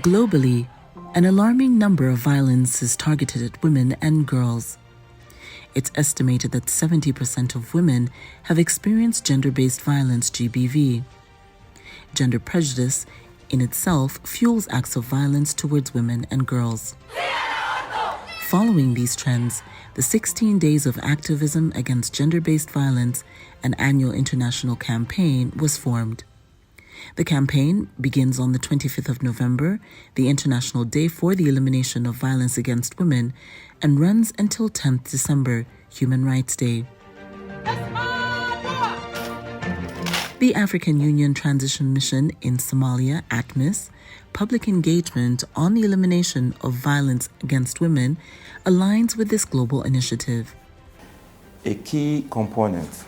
Globally, an alarming number of violences targeted at women and girls. It's estimated that 70% of women have experienced gender-based violence (GBV). Gender prejudice in itself fuels acts of violence towards women and girls. Following these trends, the 16 Days of Activism Against Gender-Based Violence, an annual international campaign, was formed. The campaign begins on the 25th of November, the International Day for the Elimination of Violence Against Women, and runs until 10th December, Human Rights Day. The African Union Transition Mission in Somalia, ATMIS, public engagement on the elimination of violence against women, aligns with this global initiative. A key component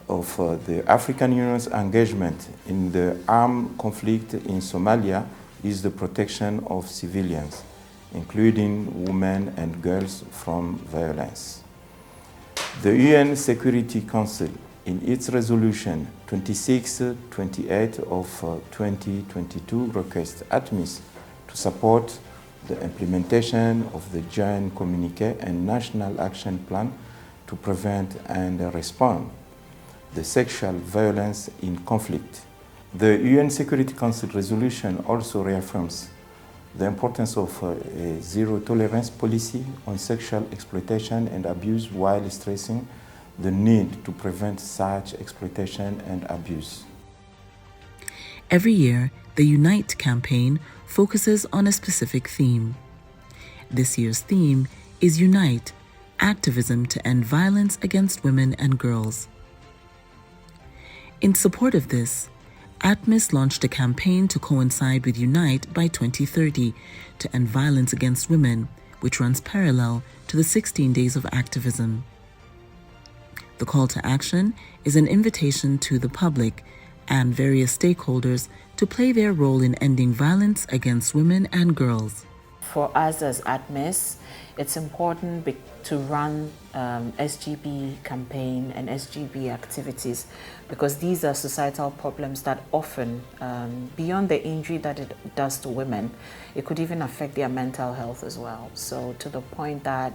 of the African Union's engagement in the armed conflict in Somalia is the protection of civilians, including women and girls, from violence. The UN Security Council, in its resolution 2628 of 2022, requests ATMIS to support the implementation of the Joint Communiqué and National Action Plan to prevent and respond the sexual violence in conflict. The UN Security Council resolution also reaffirms the importance of a zero-tolerance policy on sexual exploitation and abuse, while stressing the need to prevent such exploitation and abuse. Every year, the Unite campaign focuses on a specific theme. This year's theme is Unite, Activism to End Violence Against Women and Girls. In support of this, ATMIS launched a campaign to coincide with Unite by 2030 to end violence against women, which runs parallel to the 16 Days of Activism. The call to action is an invitation to the public and various stakeholders to play their role in ending violence against women and girls. For us as ATMIS, it's important to run SGB campaign and SGB activities, because these are societal problems that often, beyond the injury that it does to women, it could even affect their mental health as well. So to the point that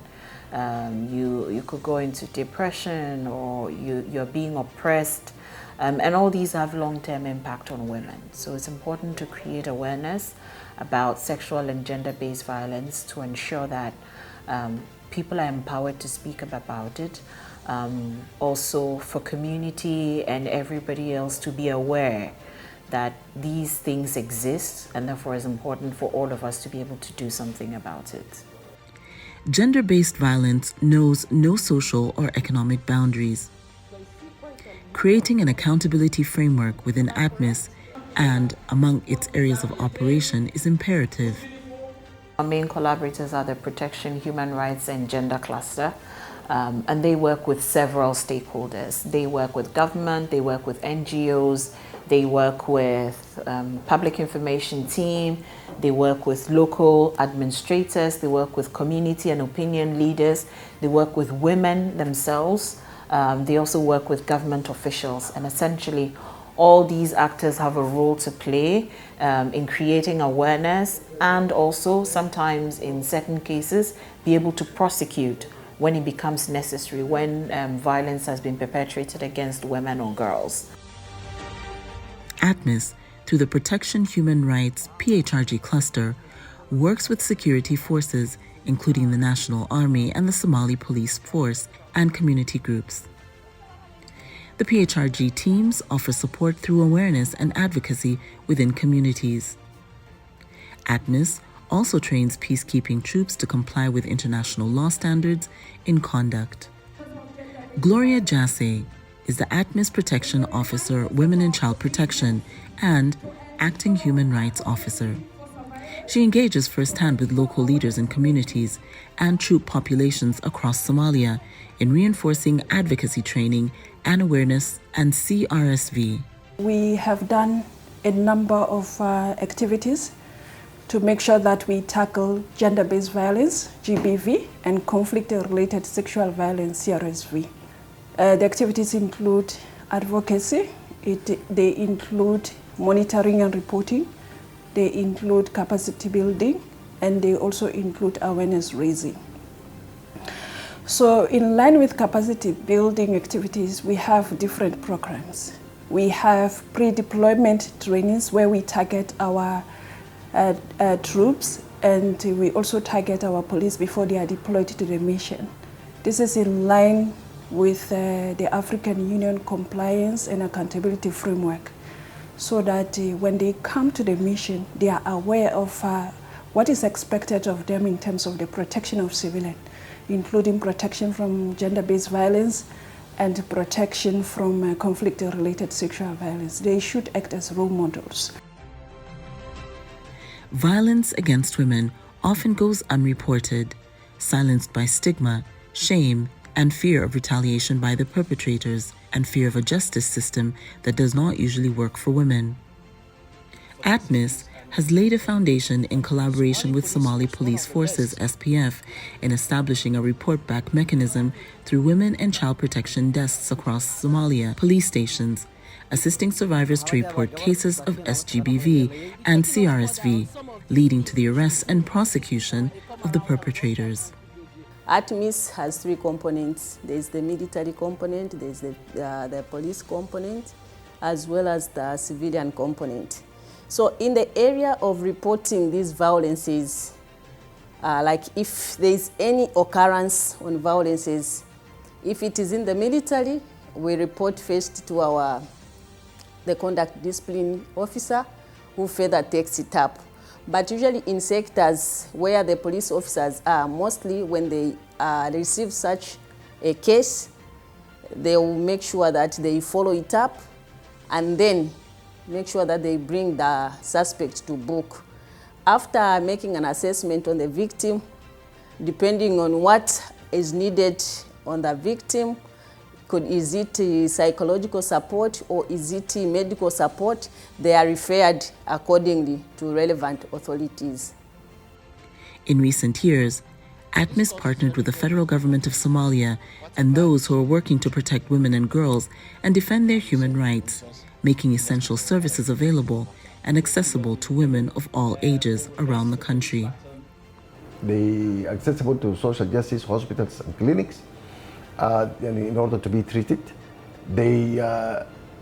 you could go into depression, or you're being oppressed, and all these have long-term impact on women. So it's important to create awareness about sexual and gender-based violence to ensure that people are empowered to speak about it. Also for community and everybody else to be aware that these things exist, and therefore it's important for all of us to be able to do something about it. Gender-based violence knows no social or economic boundaries. Creating an accountability framework within ATMIS and among its areas of operation is imperative. Our main collaborators are the Protection, Human Rights and Gender Cluster, and they work with several stakeholders. They work with government, they work with NGOs, they work with public information team, they work with local administrators, they work with community and opinion leaders, they work with women themselves, they also work with government officials, and essentially all these actors have a role to play in creating awareness, and also sometimes in certain cases be able to prosecute when it becomes necessary, when violence has been perpetrated against women or girls. ATMIS, through the Protection Human Rights PHRG cluster, works with security forces, including the National Army and the Somali Police Force, and community groups. The PHRG teams offer support through awareness and advocacy within communities. ATMIS also trains peacekeeping troops to comply with international law standards in conduct. Gloria Jassé is the ATMIS Protection Officer, Women and Child Protection, and Acting Human Rights Officer. She engages firsthand with local leaders and communities and troop populations across Somalia in reinforcing advocacy training and awareness and CRSV. We have done a number of activities to make sure that we tackle gender-based violence, GBV, and conflict-related sexual violence, CRSV. The activities include advocacy, they include monitoring and reporting, They include capacity building, and they also include awareness raising. So in line with capacity building activities, we have different programs. We have pre-deployment trainings where we target our troops, and we also target our police before they are deployed to the mission. This is in line with the African Union compliance and accountability framework, so that when they come to the mission, they are aware of what is expected of them in terms of the protection of civilians, including protection from gender-based violence and protection from conflict-related sexual violence. They should act as role models. Violence against women often goes unreported, silenced by stigma, shame, and fear of retaliation by the perpetrators, and fear of a justice system that does not usually work for women. ATMIS has laid a foundation in collaboration with Somali Police Forces (SPF) in establishing a report-back mechanism through women and child protection desks across Somalia police stations, assisting survivors to report cases of SGBV and CRSV, leading to the arrest and prosecution of the perpetrators. ATMIS has three components. There's the military component, there's the police component, as well as the civilian component. So in the area of reporting these violences, like if there's any occurrence on violences, if it is in the military, we report first to the conduct discipline officer, who further takes it up. But usually in sectors where the police officers are, mostly when they receive such a case, they will make sure that they follow it up and then make sure that they bring the suspect to book. After making an assessment on the victim, depending on what is needed on the victim, is it psychological support or is it medical support, they are referred accordingly to relevant authorities. In recent years, ATMIS partnered with the federal government of Somalia and those who are working to protect women and girls and defend their human rights, making essential services available and accessible to women of all ages around the country. They are accessible to social justice hospitals and clinics in order to be treated. They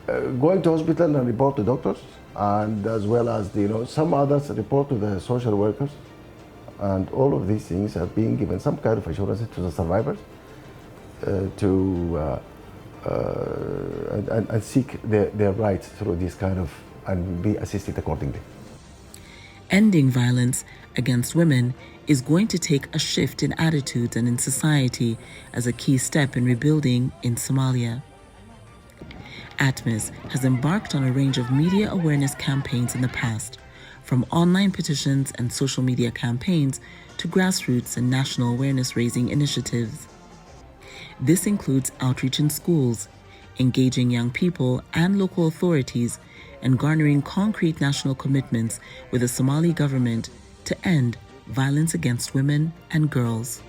go into hospital and report to doctors, and as well as some others report to the social workers. And all of these things are being given some kind of assurance to the survivors and seek their rights through this kind of, and be assisted accordingly. Ending violence against women is going to take a shift in attitudes and in society as a key step in rebuilding in Somalia. ATMIS has embarked on a range of media awareness campaigns in the past, from online petitions and social media campaigns to grassroots and national awareness-raising initiatives. This includes outreach in schools, engaging young people and local authorities, and garnering concrete national commitments with the Somali government to end violence against women and girls.